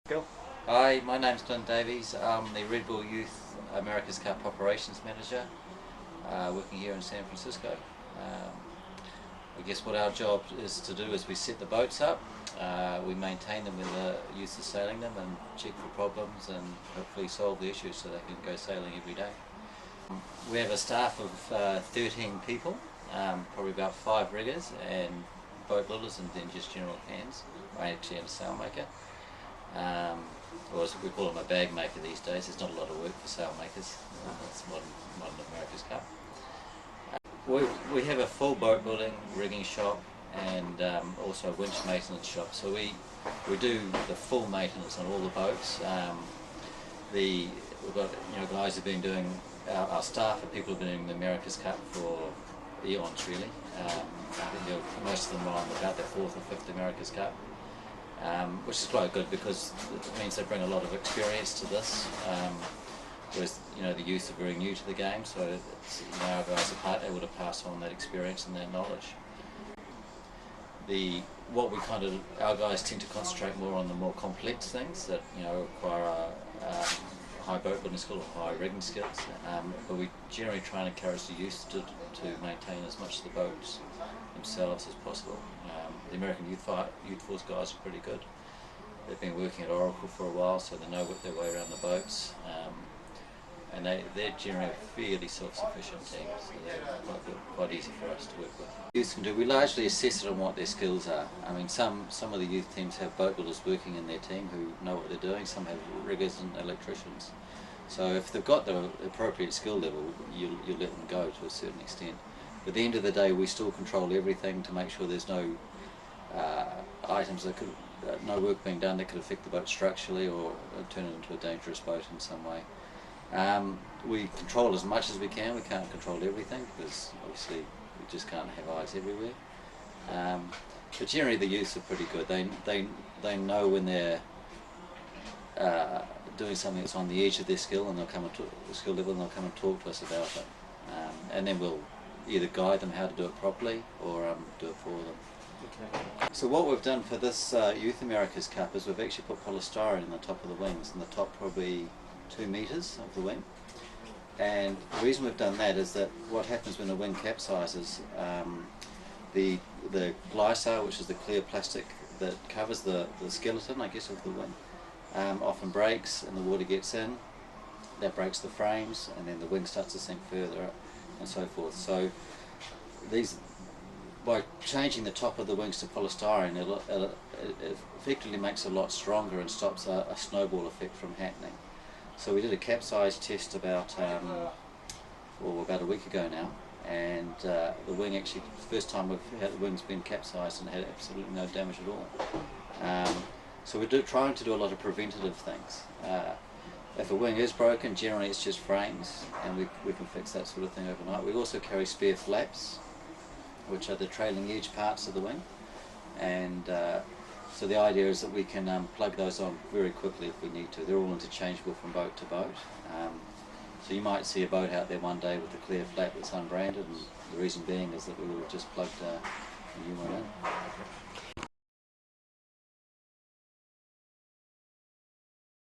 Go. Hi, my name's Glen Davies. I'm the Red Bull Youth America's Cup Operations Manager, working here in San Francisco. I guess what our job is to do is we set the boats up, we maintain them when the youth are sailing them and check for problems and hopefully solve the issues so they can go sailing every day. We have a staff of 13 people, probably about 5 riggers and boat builders and then just general hands. I actually am a sailmaker. Or as we call them, a bag maker these days. There's not a lot of work for sail makers. That's modern America's Cup. We have a full boat building, rigging shop, and also a winch maintenance shop. So we do the full maintenance on all the boats. We've got guys who've been doing our staff are people who've been doing the America's Cup for eons really. I think most of them are on about their 4th or 5th America's Cup. Which is quite good because it means they bring a lot of experience to this, whereas the youth are very new to the game, so it's, our guys are able to pass on that experience and that knowledge. Our guys tend to concentrate more on the more complex things that require high boat building skill or high rigging skills, but we generally try and encourage the youth to maintain as much of the boats themselves as possible. The American Youth Force guys are pretty good. They've been working at Oracle for a while, so they know their way around the boats, and they're generally a fairly self-sufficient team, so they're quite easy for us to work with. Youth can do. We largely assess it on what their skills are. I mean, some of the youth teams have boat builders working in their team who know what they're doing. Some have riggers and electricians. So if they've got the appropriate skill level, you let them go to a certain extent. But at the end of the day, we still control everything to make sure there's no items that could, no work being done that could affect the boat structurally or turn it into a dangerous boat in some way. We control as much as we can. We can't control everything because obviously we just can't have eyes everywhere. But generally the youths are pretty good. They know when they're doing something that's on the edge of their skill and they'll come skill level and they'll come and talk to us about it. And then we'll either guide them how to do it properly or do it for them. Okay. So what we've done for this Youth America's Cup is we've actually put polystyrene in the top of the wings, in the top probably 2 metres of the wing. And the reason we've done that is that what happens when the wing capsizes, the glysail, which is the clear plastic that covers the skeleton, I guess, of the wing, often breaks and the water gets in. That breaks the frames and then the wing starts to sink further and so forth. So by changing the top of the wings to polystyrene, it effectively makes it a lot stronger and stops a snowball effect from happening. So we did a capsize test about a week ago now, and the wing actually, the first time we've had the wings been capsized and had absolutely no damage at all. So we're trying to do a lot of preventative things. If a wing is broken, generally it's just frames, and we can fix that sort of thing overnight. We also carry spare flaps, which are the trailing edge parts of the wing, and so the idea is that we can plug those on very quickly if we need to. They're all interchangeable from boat to boat. So you might see a boat out there one day with a clear flap that's unbranded, and the reason being is that we would have just plugged a new one in.